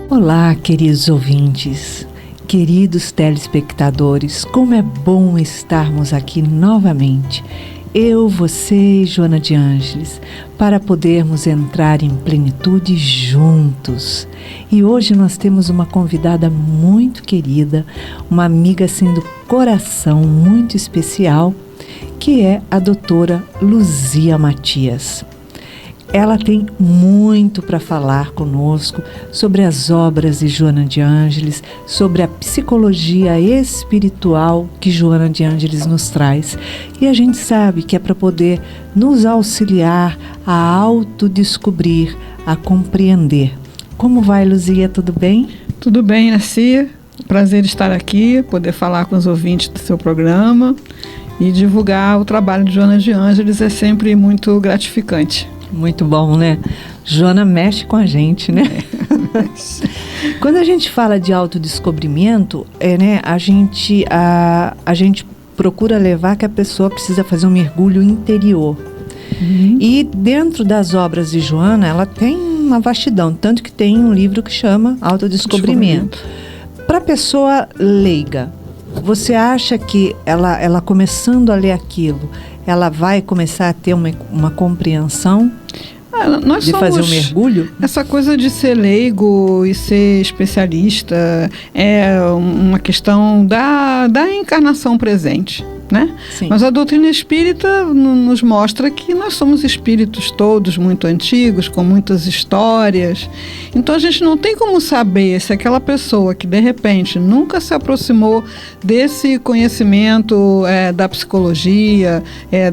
Olá, queridos ouvintes, queridos telespectadores, como é bom estarmos aqui novamente, eu, você e Joana de Ângeles, para podermos entrar em plenitude juntos. E hoje nós temos uma convidada muito querida, uma amiga assim do coração muito especial, que é a doutora Luzia Matias. Ela tem muito para falar conosco sobre as obras de Joana de Ângeles, sobre a psicologia espiritual que Joana de Ângeles nos traz. E a gente sabe que é para poder nos auxiliar a autodescobrir, a compreender. Como vai, Luzia? Tudo bem? Tudo bem, Narcia. Prazer estar aqui, poder falar com os ouvintes do seu programa e divulgar o trabalho de Joana de Ângeles é sempre muito gratificante. Muito bom, né? Joana mexe com a gente, né? Quando a gente fala de autodescobrimento, né, a gente procura levar que a pessoa precisa fazer um mergulho interior. E dentro das obras de Joana, ela tem uma vastidão, tanto que tem um livro que chama Autodescobrimento. Para a pessoa leiga, você acha que ela começando a ler aquilo, ela vai começar a ter uma compreensão de fazer um mergulho? Essa coisa de ser leigo e ser especialista é uma questão da encarnação presente, né? Sim. Mas a doutrina espírita nos mostra que nós somos espíritos todos muito antigos, com muitas histórias. Então a gente não tem como saber se aquela pessoa que de repente nunca se aproximou desse conhecimento da psicologia,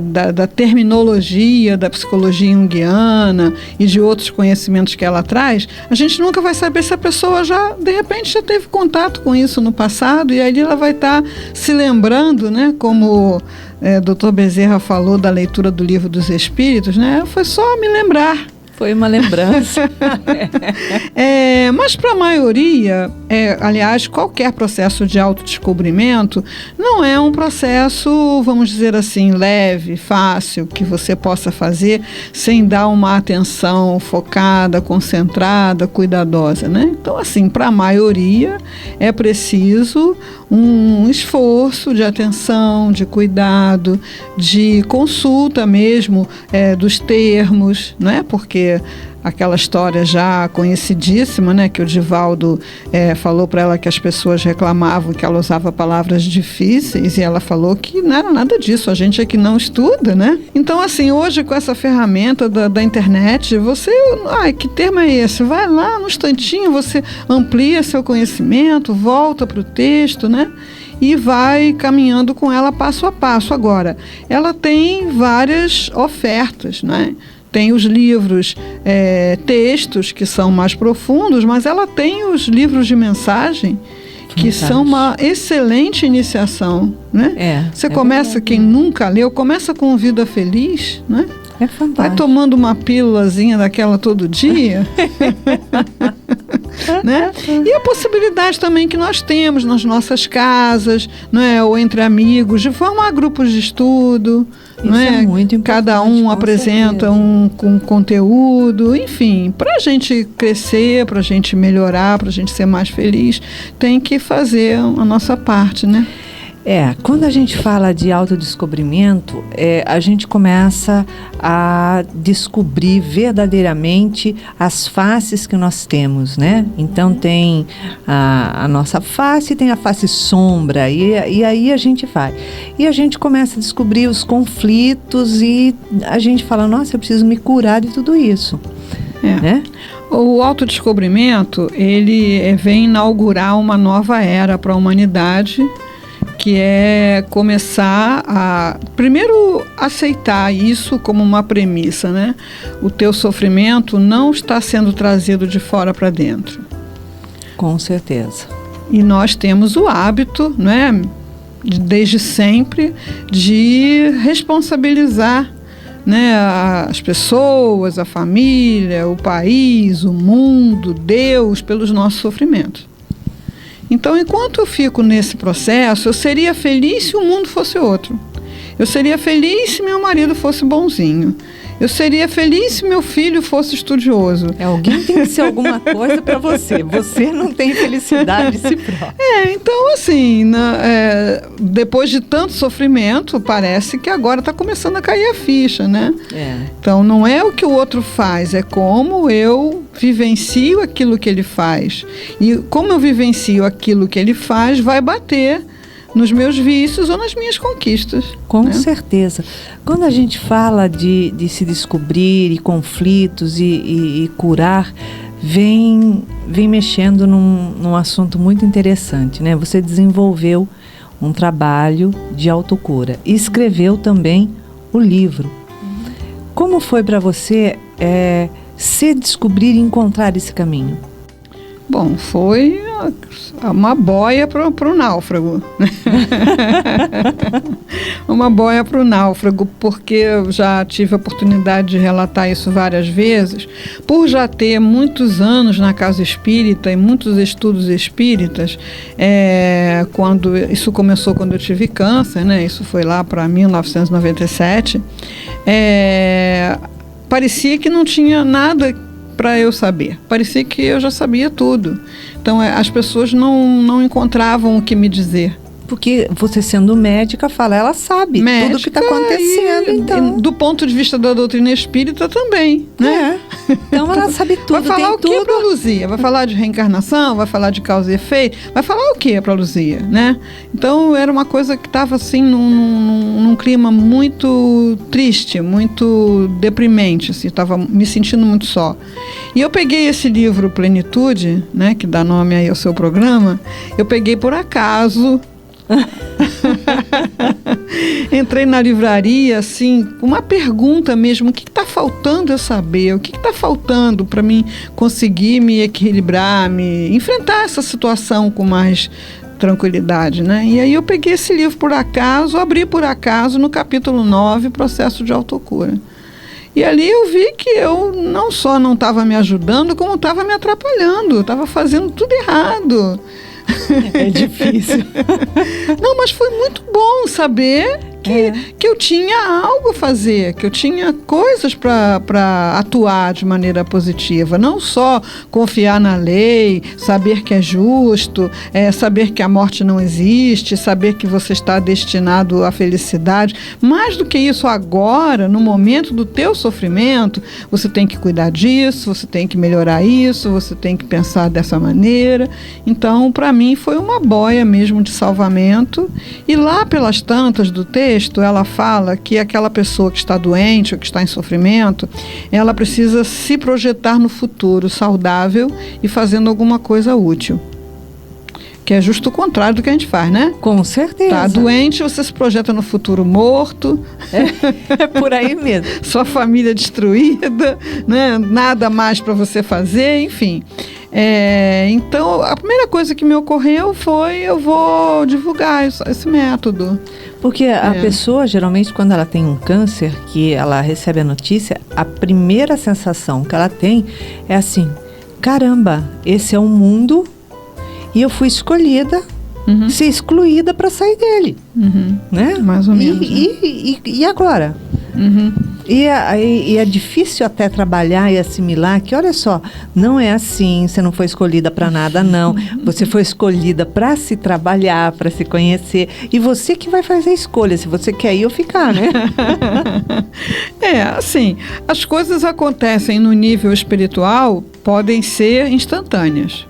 da terminologia da psicologia junguiana e de outros conhecimentos que ela traz, a gente nunca vai saber se a pessoa de repente já teve contato com isso no passado, e aí ela vai estar se lembrando, né, como o Dr. Bezerra falou da leitura do Livro dos Espíritos, né? Foi só me lembrar. Foi uma lembrança. Mas para a maioria, aliás, qualquer processo de autodescobrimento não é um processo, vamos dizer assim, leve, fácil, que você possa fazer sem dar uma atenção focada, concentrada, cuidadosa, né? Então, assim, para a maioria é preciso um esforço de atenção, de cuidado, de consulta mesmo dos termos, não é? Porque aquela história já conhecidíssima, né, que o Divaldo falou para ela que as pessoas reclamavam que ela usava palavras difíceis, e ela falou que não era nada disso, a gente é que não estuda, né? Então, assim, hoje com essa ferramenta da internet, você, que termo é esse? Vai lá no instantinho, você amplia seu conhecimento, volta para o texto, né? E vai caminhando com ela passo a passo. Agora, ela tem várias ofertas, né? Tem os livros, textos que são mais profundos, mas ela tem os livros de mensagem que são uma excelente iniciação, né? Você começa, verdade. Quem nunca leu, começa com Vida Feliz, né? É fantástico. Vai tomando uma pílulazinha daquela todo dia. Né? E a possibilidade também que nós temos nas nossas casas, não é? Ou entre amigos, de formar grupos de estudo. Isso não é? Muito importante. Cada um apresenta um conteúdo, enfim, para a gente crescer, para a gente melhorar, para a gente ser mais feliz, tem que fazer a nossa parte, né? Quando a gente fala de autodescobrimento, a gente começa a descobrir verdadeiramente as faces que nós temos, né? Então tem a nossa face e tem a face sombra, e aí a gente vai. E a gente começa a descobrir os conflitos e a gente fala, nossa, eu preciso me curar de tudo isso. Né? O autodescobrimento, ele vem inaugurar uma nova era para a humanidade, que é começar a, primeiro, aceitar isso como uma premissa, né? O teu sofrimento não está sendo trazido de fora para dentro. Com certeza. E nós temos o hábito, né, desde sempre, de responsabilizar né, as pessoas, a família, o país, o mundo, Deus, pelos nossos sofrimentos. Então, enquanto eu fico nesse processo, eu seria feliz se o mundo fosse outro. Eu seria feliz se meu marido fosse bonzinho. Eu seria feliz se meu filho fosse estudioso. Alguém tem que ser alguma coisa para você. Você não tem felicidade de si próprio. Então assim, depois de tanto sofrimento, parece que agora está começando a cair a ficha, né? Então não é o que o outro faz, é como eu vivencio aquilo que ele faz. E como eu vivencio aquilo que ele faz, vai bater nos meus vícios ou nas minhas conquistas. Com certeza. Quando a gente fala de se descobrir e conflitos e curar, vem mexendo num assunto muito interessante, né? Você desenvolveu um trabalho de autocura e escreveu também o livro. Como foi para você se descobrir e encontrar esse caminho? Bom, foi uma boia para o náufrago. Uma boia para o náufrago, porque eu já tive a oportunidade de relatar isso várias vezes, por já ter muitos anos na casa espírita e muitos estudos espíritas. Quando isso começou quando eu tive câncer, né? Isso foi lá para 1997. Parecia que não tinha nada para eu saber. Parecia que eu já sabia tudo. Então, as pessoas não encontravam o que me dizer. Porque você sendo médica, ela sabe tudo o que está acontecendo. Então, do ponto de vista da doutrina espírita também, né? Então ela sabe tudo. Vai falar o que para Luzia? Vai falar de reencarnação? Vai falar de causa e efeito? Vai falar o que para Luzia, né? Então era uma coisa que estava assim num clima muito triste, muito deprimente, assim, estava me sentindo muito só. E eu peguei esse livro Plenitude, né, que dá nome aí ao seu programa, eu peguei por acaso. Entrei na livraria assim, uma pergunta mesmo: o que está faltando eu saber? O que está faltando para mim conseguir me equilibrar, me enfrentar essa situação com mais tranquilidade, né? E aí eu peguei esse livro por acaso, abri por acaso no capítulo 9, Processo de Autocura. E ali eu vi que eu não só não estava me ajudando, como estava me atrapalhando, estava fazendo tudo errado. É difícil. Não, mas foi muito bom saber que eu tinha algo a fazer, que eu tinha coisas para atuar de maneira positiva. Não só confiar na lei, saber que é justo, saber que a morte não existe, saber que você está destinado à felicidade. Mais do que isso, agora, no momento do teu sofrimento, você tem que cuidar disso, você tem que melhorar isso, você tem que pensar dessa maneira. Então, para mim, foi uma boia mesmo de salvamento. E lá pelas tantas do texto, ela fala que aquela pessoa que está doente ou que está em sofrimento, ela precisa se projetar no futuro saudável e fazendo alguma coisa útil. Que é justo o contrário do que a gente faz, né? Com certeza. Tá doente, você se projeta no futuro morto. É por aí mesmo. Sua família destruída, né? Nada mais para você fazer, enfim. Então, a primeira coisa que me ocorreu foi: eu vou divulgar esse método. Porque a pessoa, geralmente, quando ela tem um câncer, que ela recebe a notícia, a primeira sensação que ela tem é assim: caramba, esse é um mundo e eu fui escolhida, ser excluída para sair dele. Né? Mais ou menos. E agora? E é difícil até trabalhar e assimilar que, olha só, não é assim, você não foi escolhida para nada, não. Você foi escolhida para se trabalhar, para se conhecer. E você que vai fazer a escolha, se você quer ir ou ficar, né? Assim, as coisas acontecem no nível espiritual, podem ser instantâneas.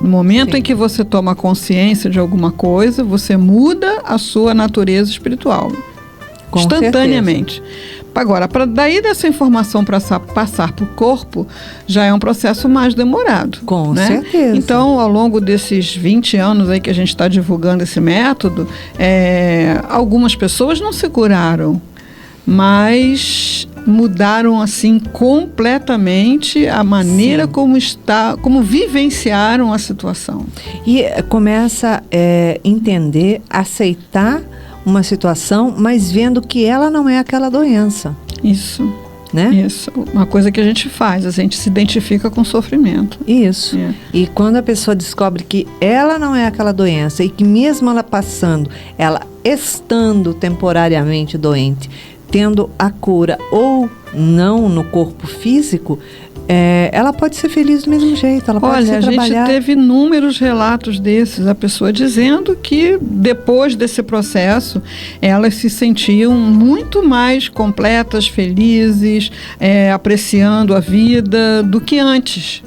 No momento em que você toma consciência de alguma coisa, você muda a sua natureza espiritual. Com instantaneamente. Certeza. Agora, daí dessa informação para passar para o corpo, já é um processo mais demorado. Com né? certeza. Então, ao longo desses 20 anos aí que a gente está divulgando esse método, algumas pessoas não se curaram, mas mudaram assim completamente a maneira como vivenciaram a situação. E começa a entender, aceitar uma situação, mas vendo que ela não é aquela doença. Isso. Né? Isso, uma coisa que a gente faz, a gente se identifica com o sofrimento. Isso. E quando a pessoa descobre que ela não é aquela doença e que mesmo ela passando, ela estando temporariamente doente, tendo a cura ou não no corpo físico, ela pode ser feliz do mesmo jeito, ela pode Olha, a gente teve inúmeros relatos desses, a pessoa dizendo que depois desse processo elas se sentiam muito mais completas, felizes, apreciando a vida do que antes.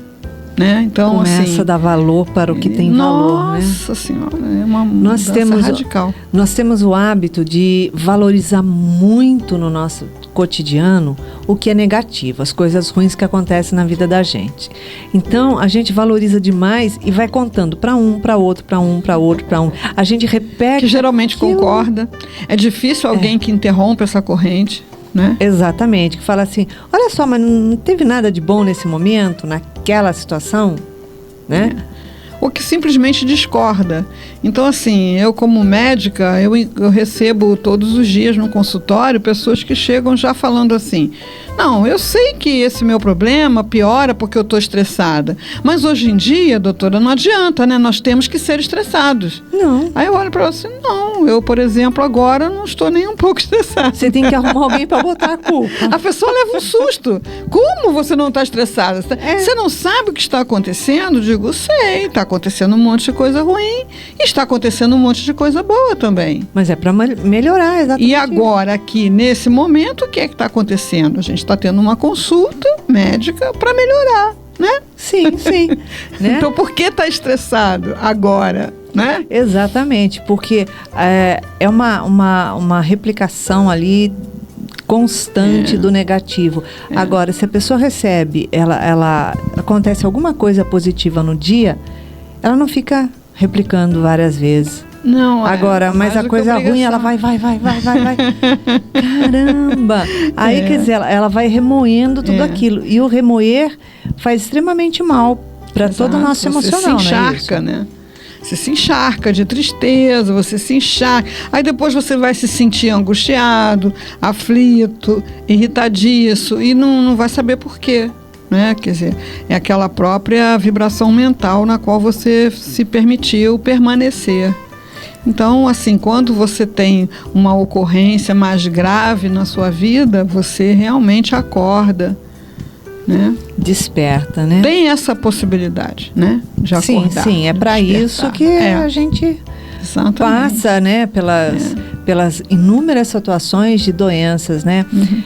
Né? Então, começa assim, a dar valor para o que tem valor. Nossa Senhora, é uma mudança radical. Nós temos o hábito de valorizar muito no nosso cotidiano o que é negativo, as coisas ruins que acontecem na vida da gente. Então, a gente valoriza demais e vai contando para um, para outro, para um, para outro, para um. A gente repete. Que geralmente concorda. É difícil alguém que interrompa essa corrente. Né? Exatamente, que fala assim, olha só, mas não teve nada de bom nesse momento, naquela situação, né? Ou que simplesmente discorda. Então, assim, eu como médica, eu recebo todos os dias no consultório pessoas que chegam já falando assim, não, eu sei que esse meu problema piora porque eu estou estressada, mas hoje em dia, doutora, não adianta, né? Nós temos que ser estressados. Não. Aí eu olho para ela assim, não, eu, por exemplo, agora não estou nem um pouco estressada. Você tem que arrumar alguém para botar a culpa. A pessoa leva um susto. Como você não está estressada? Você não sabe o que está acontecendo? Digo, sei, está acontecendo um monte de coisa ruim e está acontecendo um monte de coisa boa também. Mas é para melhorar, exatamente. E agora, aqui, nesse momento, o que é que está acontecendo? A gente está tendo uma consulta médica para melhorar, né? Sim, sim. Né? Então, por que está estressado agora, né? Exatamente, porque é uma replicação ali constante do negativo. Agora, se a pessoa recebe, ela acontece alguma coisa positiva no dia, ela não fica replicando várias vezes. Não, agora, mas a coisa ruim, ela vai. Caramba! Aí, quer dizer, ela vai remoendo tudo aquilo. E o remoer faz extremamente mal para todo o nosso emocional. Você se encharca, né? Você se encharca de tristeza, você se encharca. Aí depois você vai se sentir angustiado, aflito, irritadiço e não vai saber por quê. Né? Quer dizer, é aquela própria vibração mental na qual você se permitiu permanecer. Então, assim, quando você tem uma ocorrência mais grave na sua vida, você realmente acorda, né? Desperta, né? Tem essa possibilidade, né? De acordar. Sim, é para isso que a gente passa, né? Pelas inúmeras situações de doenças, né? Uhum.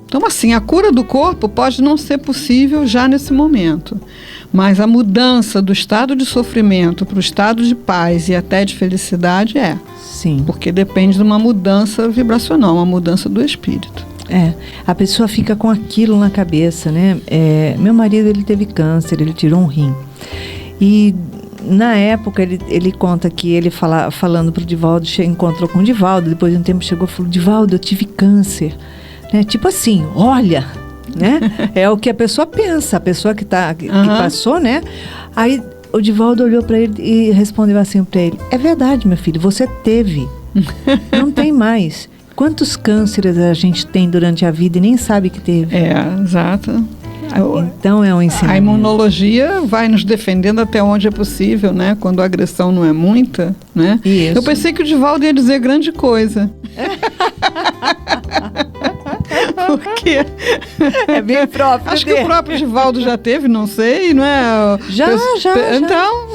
Então, assim, a cura do corpo pode não ser possível já nesse momento, mas a mudança do estado de sofrimento para o estado de paz e até de felicidade Sim. Porque depende de uma mudança vibracional, uma mudança do espírito. A pessoa fica com aquilo na cabeça, né? Meu marido, ele teve câncer, ele tirou um rim. E na época, ele conta que ele falando para o Divaldo, encontrou com o Divaldo, depois de um tempo chegou e falou, Divaldo, eu tive câncer. Né? Tipo assim, olha, né? É o que a pessoa pensa, a pessoa que passou, né? Aí o Divaldo olhou para ele e respondeu assim para ele, é verdade, meu filho, você teve, não tem mais. Quantos cânceres a gente tem durante a vida e nem sabe que teve? Exato. Então é um ensinamento. A imunologia vai nos defendendo até onde é possível, né? Quando a agressão não é muita, né? Isso. Eu pensei que o Divaldo ia dizer grande coisa. Porque é bem próprio. Acho que o próprio Divaldo já teve, não sei, não é? Já. Então,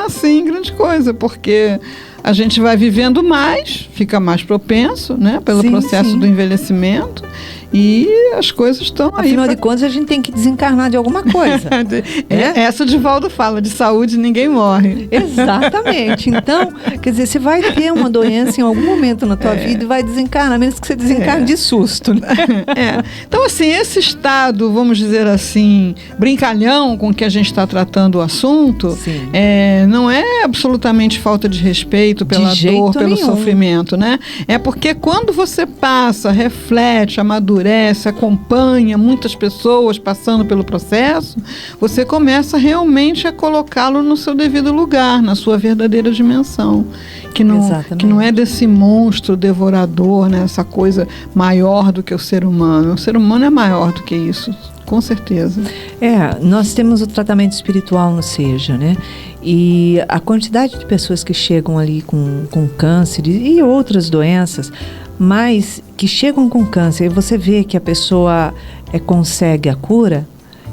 sim, grande coisa, porque a gente vai vivendo mais, fica mais propenso, né? Pelo processo do envelhecimento. E as coisas estão aí. Afinal de contas, a gente tem que desencarnar de alguma coisa. Essa o Divaldo fala, de saúde ninguém morre. Exatamente. Então, quer dizer, você vai ter uma doença em algum momento na tua vida e vai desencarnar, a menos que você desencarne de susto. Né? Então, assim, esse estado, vamos dizer assim, brincalhão com que a gente está tratando o assunto, não é absolutamente falta de respeito pela dor, pelo sofrimento, né? É porque quando você passa, reflete, amadurece, amadurece, acompanha muitas pessoas passando pelo processo, você começa realmente a colocá-lo no seu devido lugar, na sua verdadeira dimensão. Que não é desse monstro devorador, né? Essa coisa maior do que o ser humano. O ser humano é maior do que isso, com certeza. Nós temos o tratamento espiritual no SEJA, né? E a quantidade de pessoas que chegam ali com câncer e outras doenças, mas que chegam com câncer, e você vê que a pessoa consegue a cura,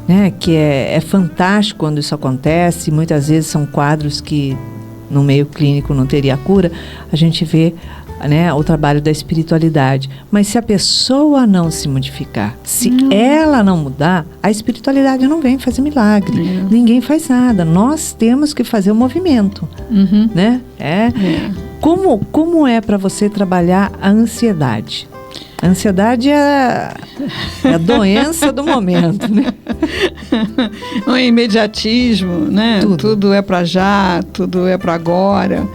né? Que é fantástico quando isso acontece. Muitas vezes são quadros que no meio clínico não teria cura. A gente vê, né, o trabalho da espiritualidade. Mas se a pessoa não se modificar, se ela não mudar, a espiritualidade não vem fazer milagre. Ninguém faz nada. Nós temos que fazer o movimento, né? Como é para você trabalhar a ansiedade? A ansiedade é a doença do momento, né? O imediatismo, né? Tudo é para já, tudo é para agora.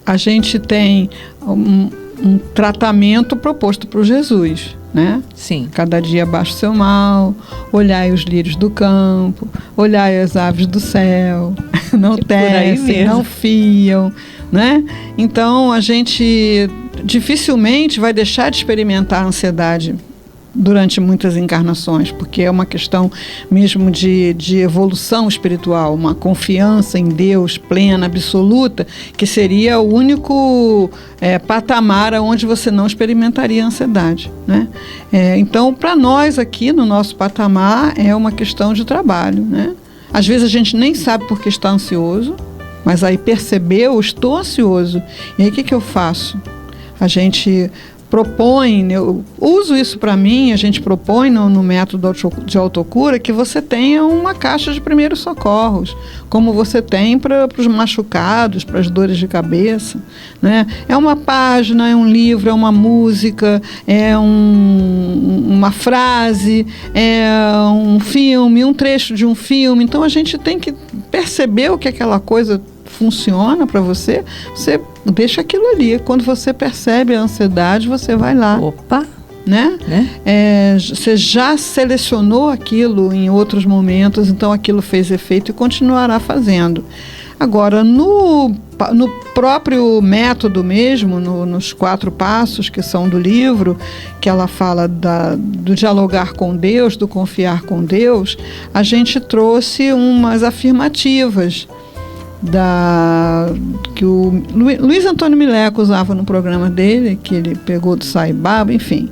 A gente tem um tratamento proposto por Jesus, né? Sim. Cada dia baixa o seu mal, olhai os lírios do campo, olhai as aves do céu, não tecem, não fiam, né? Então a gente dificilmente vai deixar de experimentar a ansiedade durante muitas encarnações, porque é uma questão mesmo de evolução espiritual, uma confiança em Deus plena, absoluta, que seria o único patamar onde você não experimentaria ansiedade, né? Então, para nós aqui no nosso patamar é uma questão de trabalho, né? Às vezes a gente nem sabe por que está ansioso, mas aí percebeu, estou ansioso, e aí o que eu faço? A gente propõe, eu uso isso para mim, a gente propõe no método de autocura que você tenha uma caixa de primeiros socorros, como você tem para os machucados, para as dores de cabeça, né? É uma página, é um livro, é uma música, é uma frase, é um filme, um trecho de um filme. Então a gente tem que perceber o que aquela coisa funciona para você, você deixa aquilo ali. Quando você percebe a ansiedade, você vai lá. Opa! Né? Você já selecionou aquilo em outros momentos, então aquilo fez efeito e continuará fazendo. Agora, no próprio método mesmo, nos 4 passos que são do livro, que ela fala do dialogar com Deus, do confiar com Deus, a gente trouxe umas afirmativas que o Luiz Antônio Mileco usava no programa dele, que ele pegou do Sai Baba, enfim,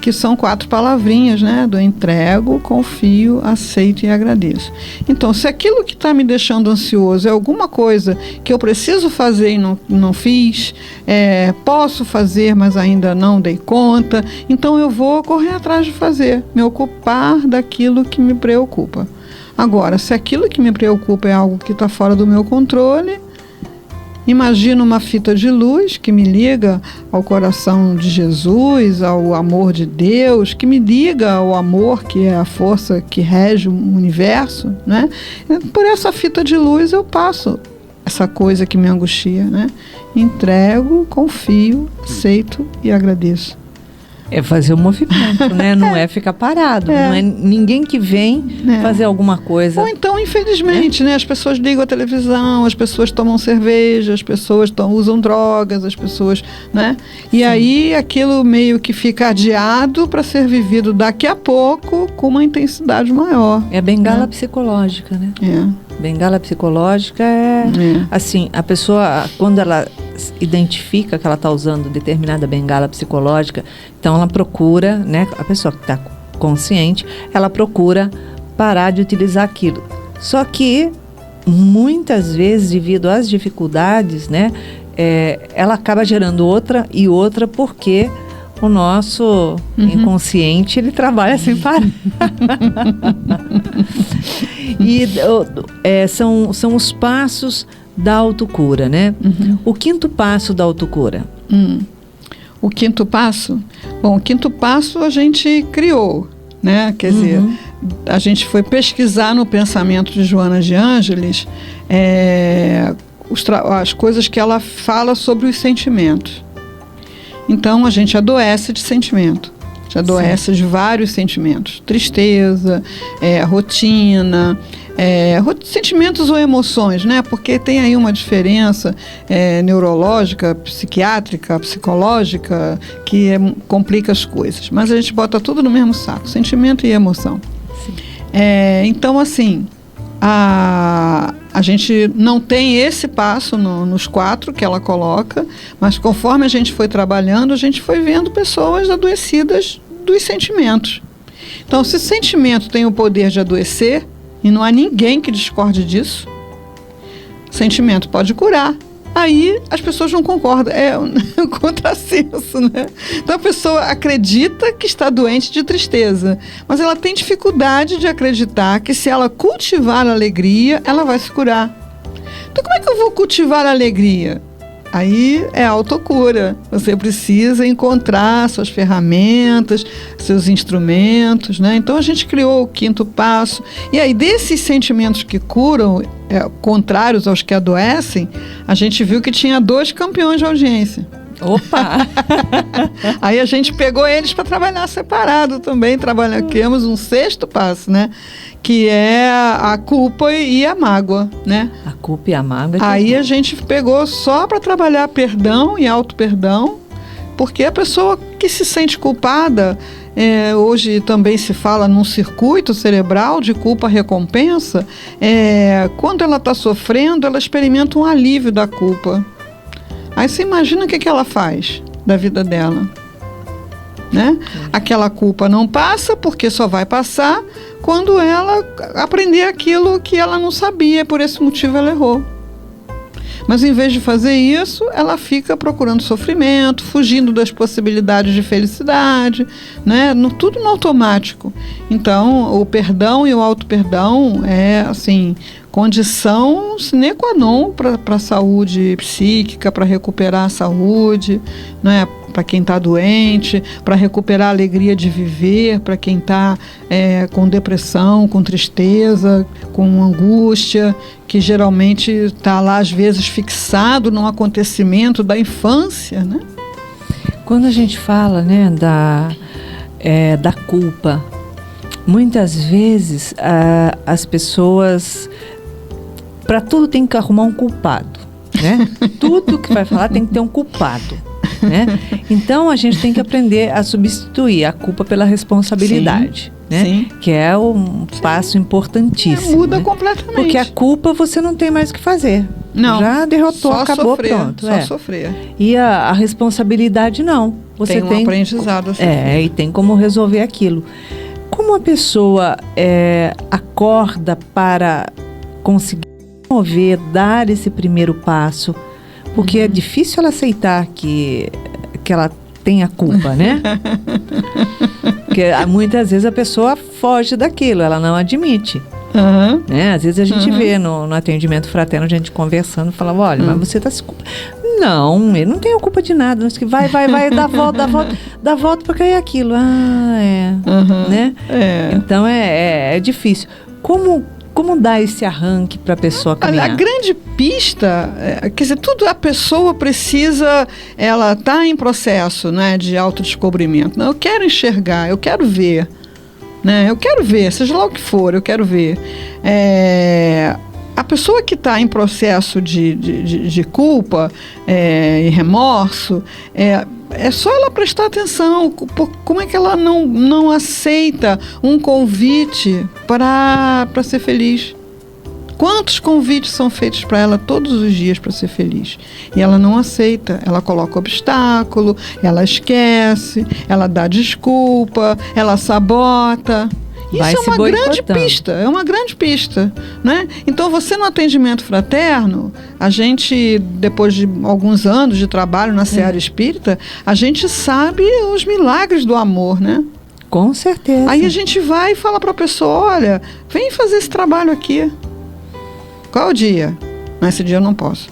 que são 4 palavrinhas, né? Do entrego, confio, aceito e agradeço. Então, se aquilo que está me deixando ansioso é alguma coisa que eu preciso fazer e não fiz, posso fazer, mas ainda não dei conta, então eu vou correr atrás de fazer, me ocupar daquilo que me preocupa. Agora, se aquilo que me preocupa é algo que está fora do meu controle, imagina uma fita de luz que me liga ao coração de Jesus, ao amor de Deus, que me liga ao amor que é a força que rege o universo, né? Por essa fita de luz eu passo essa coisa que me angustia, né? Entrego, confio, aceito e agradeço. É fazer o movimento, né? Não é ficar parado. Não é ninguém que vem fazer alguma coisa. Ou então, infelizmente, né? As pessoas ligam a televisão, as pessoas tomam cerveja, as pessoas usam drogas, as pessoas, né? E aí aquilo meio que fica adiado para ser vivido daqui a pouco com uma intensidade maior. É bengala psicológica, né? Bengala psicológica assim, a pessoa, quando ela identifica que ela está usando determinada bengala psicológica, então ela procura, né, a pessoa que está consciente, ela procura parar de utilizar aquilo. Só que, muitas vezes, devido às dificuldades, né, ela acaba gerando outra e outra, porque o nosso inconsciente, ele trabalha sem parar. E são os passos da autocura, né? O 5º passo da autocura. O 5º passo? Bom, o 5º passo a gente criou, né? Quer dizer, a gente foi pesquisar no pensamento de Joana de Ângeles as coisas que ela fala sobre os sentimentos. Então, a gente adoece de sentimento. Te adoece de vários sentimentos. Tristeza, rotina, sentimentos ou emoções, né? Porque tem aí uma diferença neurológica, psiquiátrica, psicológica, que complica as coisas. Mas a gente bota tudo no mesmo saco, sentimento e emoção. Então, assim, a gente não tem esse passo nos 4 que ela coloca, mas conforme a gente foi trabalhando, a gente foi vendo pessoas adoecidas dos sentimentos. Então, se sentimento tem o poder de adoecer, e não há ninguém que discorde disso, sentimento pode curar. Aí as pessoas não concordam, é um contrassenso, né? Então a pessoa acredita que está doente de tristeza, mas ela tem dificuldade de acreditar que se ela cultivar a alegria, ela vai se curar. Então como é que eu vou cultivar a alegria? Aí é autocura. Você precisa encontrar suas ferramentas, seus instrumentos, né? Então a gente criou o 5º passo. E aí desses sentimentos que curam, contrários aos que adoecem, a gente viu que tinha 2 campeões de audiência. Opa! Aí a gente pegou eles para trabalhar separado também. Criamos um 6º passo, né? Que é a culpa e a mágoa, né? A culpa e a mágoa. Aí a gente pegou só para trabalhar perdão e auto-perdão, porque a pessoa que se sente culpada, hoje também se fala num circuito cerebral de culpa-recompensa, quando ela está sofrendo, ela experimenta um alívio da culpa. Aí você imagina o que ela faz da vida dela, né? Aquela culpa não passa, porque só vai passar quando ela aprender aquilo que ela não sabia, por esse motivo ela errou. Mas em vez de fazer isso, ela fica procurando sofrimento, fugindo das possibilidades de felicidade, né? Tudo no automático. Então, o perdão e o auto-perdão é, assim, condição sine qua non para a saúde psíquica, para recuperar a saúde, né? Para quem está doente, para recuperar a alegria de viver, para quem está com depressão, com tristeza, com angústia, que geralmente está lá às vezes fixado num acontecimento da infância, né? Quando a gente fala, né, da culpa, muitas vezes as pessoas, para tudo tem que arrumar um culpado, né? Tudo que vai falar tem que ter um culpado, né? Então a gente tem que aprender a substituir a culpa pela responsabilidade. Sim, né? Sim. Que é um passo importantíssimo. Muda, né? Completamente. Porque a culpa você não tem mais o que fazer. Não. Já derrotou, acabou, sofrer, pronto. Só sofrer. E a responsabilidade não. Você tem um aprendizado. E tem como resolver aquilo. Como a pessoa acorda para conseguir mover, dar esse primeiro passo? Porque é difícil ela aceitar que ela tem a culpa, né? Porque muitas vezes a pessoa foge daquilo, ela não admite. Né? Às vezes a gente vê no atendimento fraterno, a gente conversando, falava, olha, mas você está se culpando. Não, ele não tem a culpa de nada. Vai, dá volta para cair aquilo. Né? Então é difícil. Como dar esse arranque para a pessoa caminhar? A grande pista, quer dizer, tudo a pessoa precisa, ela está em processo, né, de autodescobrimento. Não, eu quero enxergar, eu quero ver, né, eu quero ver, seja lá o que for, eu quero ver. A pessoa que está em processo de culpa e remorso, é só ela prestar atenção como é que ela não aceita um convite para ser feliz. Quantos convites são feitos para ela todos os dias para ser feliz? E ela não aceita, ela coloca obstáculo, ela esquece, ela dá desculpa, ela sabota. Isso é uma grande pista, né? Então, você no atendimento fraterno, a gente, depois de alguns anos de trabalho na seara espírita, a gente sabe os milagres do amor, né? Com certeza. Aí a gente vai e fala para a pessoa, olha, vem fazer esse trabalho aqui. Qual é o dia? Nesse dia eu não posso.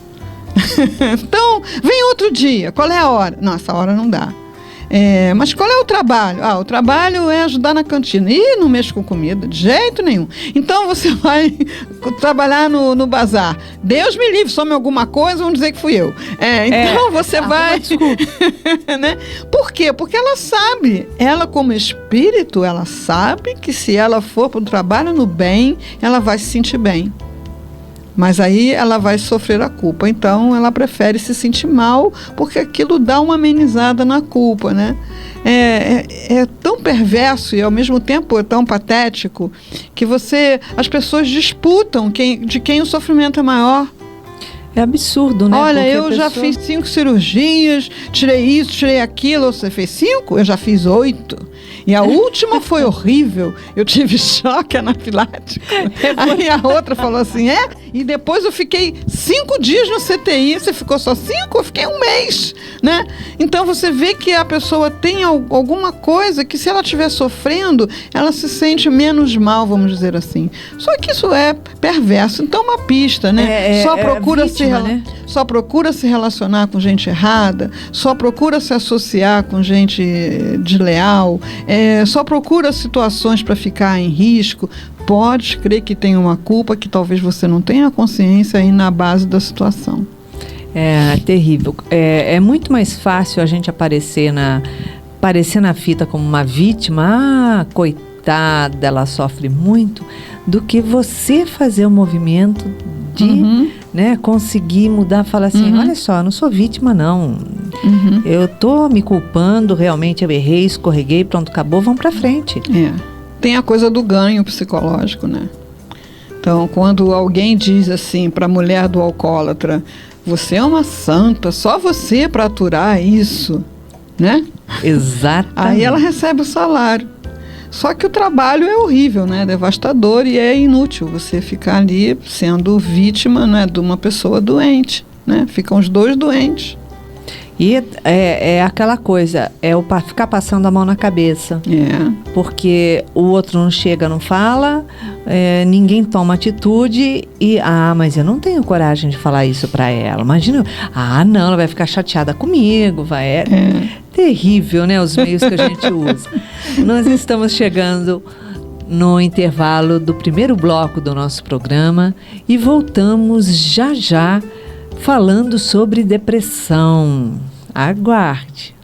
Então, vem outro dia. Qual é a hora? Não, essa hora não dá. Mas qual é o trabalho? O trabalho é ajudar na cantina. Ih, não mexo com comida, de jeito nenhum. Então você vai trabalhar no bazar. Deus me livre, some alguma coisa, vão dizer que fui eu. Então você vai... né? Por quê? Porque ela sabe, ela como espírito, ela sabe que se ela for para o trabalho no bem, ela vai se sentir bem. Mas aí ela vai sofrer a culpa. Então ela prefere se sentir mal, porque aquilo dá uma amenizada na culpa, né? É tão perverso e ao mesmo tempo é tão patético que as pessoas disputam de quem o sofrimento é maior. É absurdo, né? Olha, eu já fiz 5 cirurgias, tirei isso, tirei aquilo. Você fez 5? Eu já fiz 8. E a última foi horrível. Eu tive choque anafilático. Aí a outra falou assim, e depois eu fiquei 5 dias no CTI. Você ficou só 5? Eu fiquei 1 mês, né? Então você vê que a pessoa tem alguma coisa que, se ela estiver sofrendo, ela se sente menos mal, vamos dizer assim. Só que isso é perverso. Então uma pista, né? Só procura se relacionar com gente errada, só procura se associar com gente desleal, só procura situações para ficar em risco. Pode crer que tem uma culpa que talvez você não tenha consciência aí na base da situação. É terrível. É muito mais fácil a gente aparecer na fita como uma vítima. Coitada, ela sofre muito, do que você fazer o movimento de conseguir mudar, falar assim, olha só, eu não sou vítima não, eu tô me culpando, realmente eu errei, escorreguei, pronto, acabou, vamos pra frente. Tem a coisa do ganho psicológico, né? Então, quando alguém diz assim para a mulher do alcoólatra, você é uma santa, só você para aturar isso, né? Exatamente. Aí ela recebe o salário. Só que o trabalho é horrível, né? Devastador, e é inútil você ficar ali sendo vítima, né, de uma pessoa doente, né? Ficam os dois doentes. E é aquela coisa, ficar passando a mão na cabeça. Porque o outro não chega, não fala, ninguém toma atitude e, mas eu não tenho coragem de falar isso para ela. Imagina, não, ela vai ficar chateada comigo, terrível, né, os meios que a gente usa. Nós estamos chegando no intervalo do primeiro bloco do nosso programa e voltamos já falando sobre depressão. Aguarde.